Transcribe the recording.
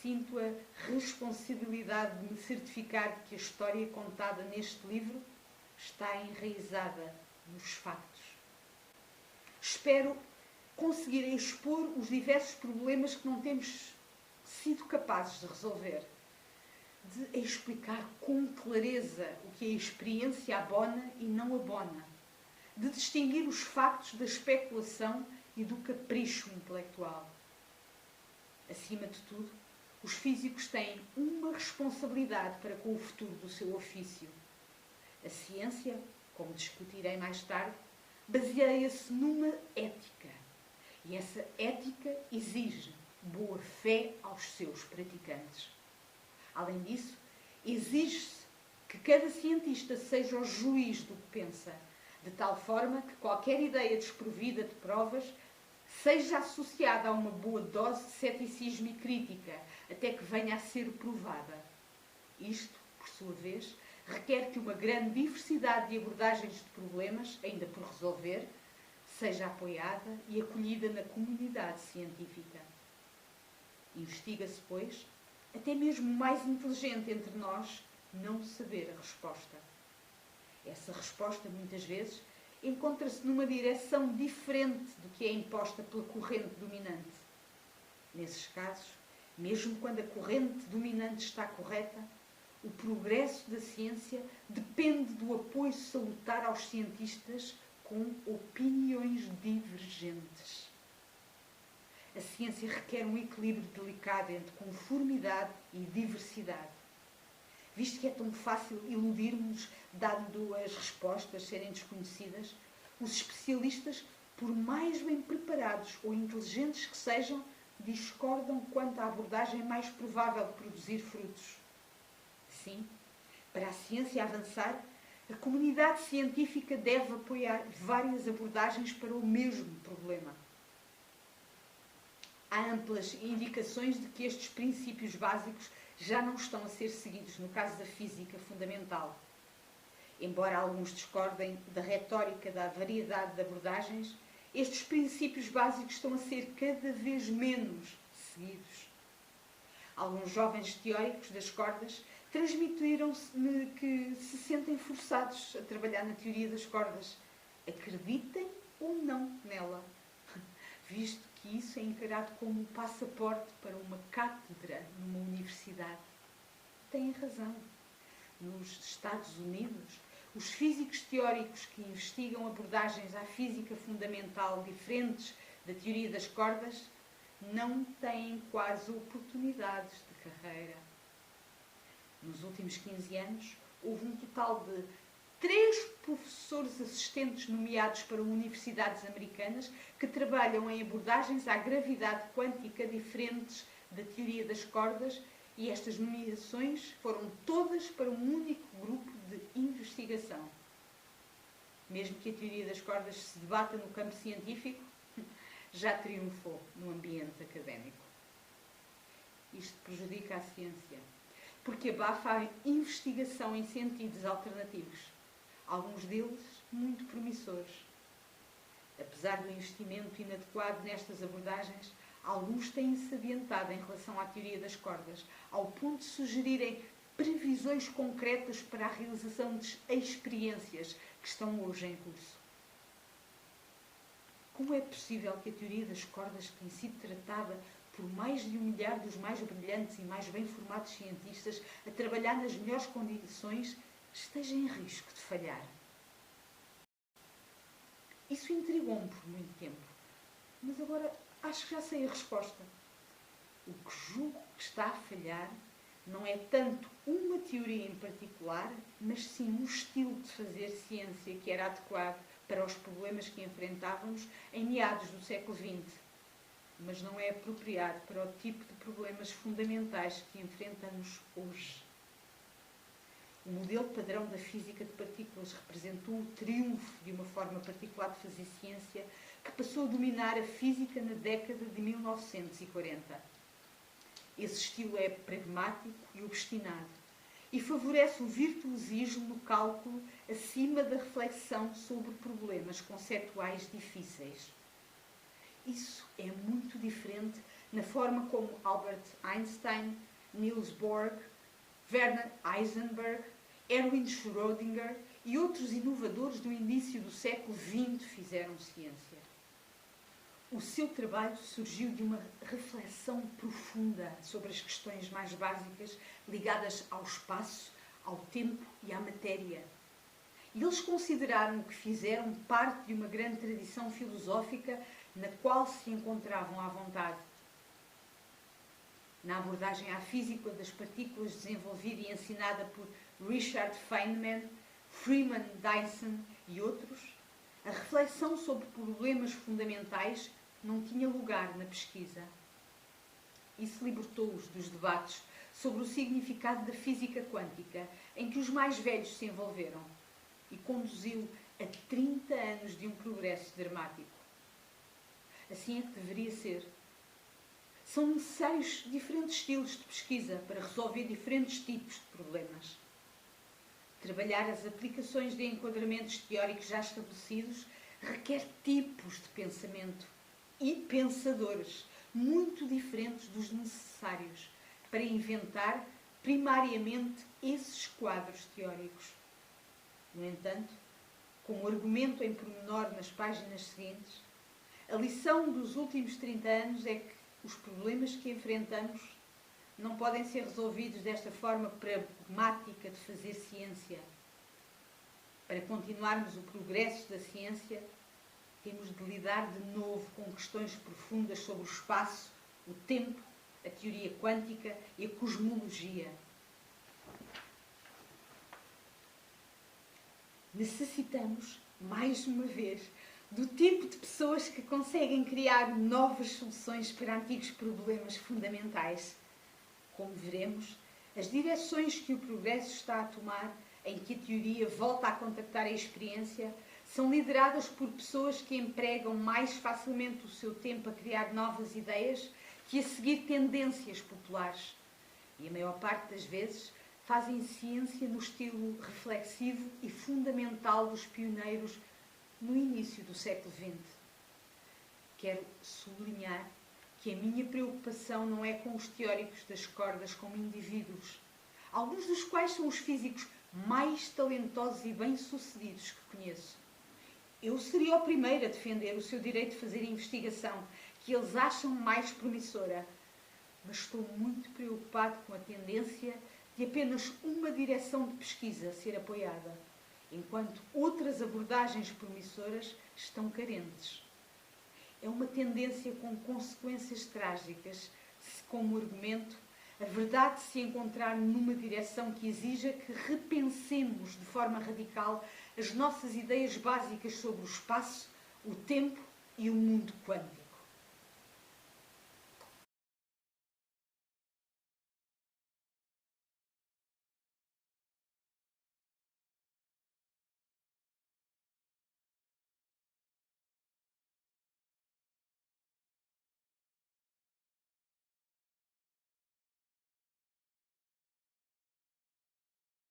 sinto a responsabilidade de me certificar de que a história contada neste livro está enraizada nos factos. Espero conseguir expor os diversos problemas que não temos sido capazes de resolver, de explicar com clareza o que a experiência abona e não abona, de distinguir os factos da especulação e do capricho intelectual. Acima de tudo, os físicos têm uma responsabilidade para com o futuro do seu ofício. A ciência, como discutirei mais tarde, baseia-se numa ética. E essa ética exige boa fé aos seus praticantes. Além disso, exige-se que cada cientista seja o juiz do que pensa, de tal forma que qualquer ideia desprovida de provas seja associada a uma boa dose de ceticismo e crítica, até que venha a ser provada. Isto, por sua vez, requer que uma grande diversidade de abordagens de problemas, ainda por resolver, seja apoiada e acolhida na comunidade científica. Investiga-se, pois, até mesmo o mais inteligente entre nós não saber a resposta. Essa resposta, muitas vezes, encontra-se numa direção diferente do que é imposta pela corrente dominante. Nesses casos, mesmo quando a corrente dominante está correta, o progresso da ciência depende do apoio salutar aos cientistas com opiniões divergentes. A ciência requer um equilíbrio delicado entre conformidade e diversidade. Visto que é tão fácil iludirmos dando as respostas serem desconhecidas, os especialistas, por mais bem preparados ou inteligentes que sejam, discordam quanto à abordagem mais provável de produzir frutos. Assim, para a ciência avançar, a comunidade científica deve apoiar várias abordagens para o mesmo problema. Há amplas indicações de que estes princípios básicos já não estão a ser seguidos no caso da física fundamental. Embora alguns discordem da retórica da variedade de abordagens, estes princípios básicos estão a ser cada vez menos seguidos. Alguns jovens teóricos das cordas transmitiram-me que se sentem forçados a trabalhar na teoria das cordas, acreditem ou não nela, visto que isso é encarado como um passaporte para uma cátedra numa universidade. Têm razão. Nos Estados Unidos, os físicos teóricos que investigam abordagens à física fundamental diferentes da teoria das cordas não têm quase oportunidades de carreira. Nos últimos 15 anos, houve um total de 3 professores assistentes nomeados para universidades americanas que trabalham em abordagens à gravidade quântica diferentes da teoria das cordas, e estas nomeações foram todas para um único grupo de investigação. Mesmo que a teoria das cordas se debata no campo científico, já triunfou no ambiente académico. Isto prejudica a ciência, porque abafa a investigação em sentidos alternativos, alguns deles muito promissores. Apesar do investimento inadequado nestas abordagens, alguns têm-se adiantado em relação à teoria das cordas, ao ponto de sugerirem previsões concretas para a realização de experiências que estão hoje em curso. Como é possível que a teoria das cordas, que tem sido tratada por mais de 1 milhar dos mais brilhantes e mais bem formados cientistas a trabalhar nas melhores condições, esteja em risco de falhar? Isso intrigou-me por muito tempo, mas agora acho que já sei a resposta. O que julgo que está a falhar não é tanto uma teoria em particular, mas sim um estilo de fazer ciência que era adequado para os problemas que enfrentávamos em meados do século XX, mas não é apropriado para o tipo de problemas fundamentais que enfrentamos hoje. O modelo padrão da física de partículas representou o triunfo de uma forma particular de fazer ciência que passou a dominar a física na década de 1940. Esse estilo é pragmático e obstinado e favorece o virtuosismo no cálculo acima da reflexão sobre problemas conceituais difíceis. Isso é muito diferente na forma como Albert Einstein, Niels Bohr, Werner Heisenberg, Erwin Schrödinger e outros inovadores do início do século XX fizeram ciência. O seu trabalho surgiu de uma reflexão profunda sobre as questões mais básicas ligadas ao espaço, ao tempo e à matéria. E eles consideraram que fizeram parte de uma grande tradição filosófica na qual se encontravam à vontade. Na abordagem à física das partículas desenvolvida e ensinada por Richard Feynman, Freeman Dyson e outros, a reflexão sobre problemas fundamentais não tinha lugar na pesquisa. Isso libertou-os dos debates sobre o significado da física quântica, em que os mais velhos se envolveram, e conduziu a 30 anos de um progresso dramático. Assim é que deveria ser. São necessários diferentes estilos de pesquisa para resolver diferentes tipos de problemas. Trabalhar as aplicações de enquadramentos teóricos já estabelecidos requer tipos de pensamento e pensadores muito diferentes dos necessários para inventar primariamente esses quadros teóricos. No entanto, como argumento em pormenor nas páginas seguintes, a lição dos últimos 30 anos é que os problemas que enfrentamos não podem ser resolvidos desta forma pragmática de fazer ciência. Para continuarmos o progresso da ciência, temos de lidar de novo com questões profundas sobre o espaço, o tempo, a teoria quântica e a cosmologia. Necessitamos, mais uma vez, do tipo de pessoas que conseguem criar novas soluções para antigos problemas fundamentais. Como veremos, as direções que o progresso está a tomar, em que a teoria volta a contactar a experiência, são lideradas por pessoas que empregam mais facilmente o seu tempo a criar novas ideias que a seguir tendências populares. E a maior parte das vezes fazem ciência no estilo reflexivo e fundamental dos pioneiros no início do século XX. Quero sublinhar que a minha preocupação não é com os teóricos das cordas como indivíduos, alguns dos quais são os físicos mais talentosos e bem-sucedidos que conheço. Eu seria o primeiro a defender o seu direito de fazer a investigação que eles acham mais promissora, mas estou muito preocupado com a tendência de apenas uma direção de pesquisa ser apoiada, enquanto outras abordagens promissoras estão carentes. É uma tendência com consequências trágicas se, como argumento, a verdade se encontrar numa direção que exija que repensemos de forma radical as nossas ideias básicas sobre o espaço, o tempo e o mundo quântico.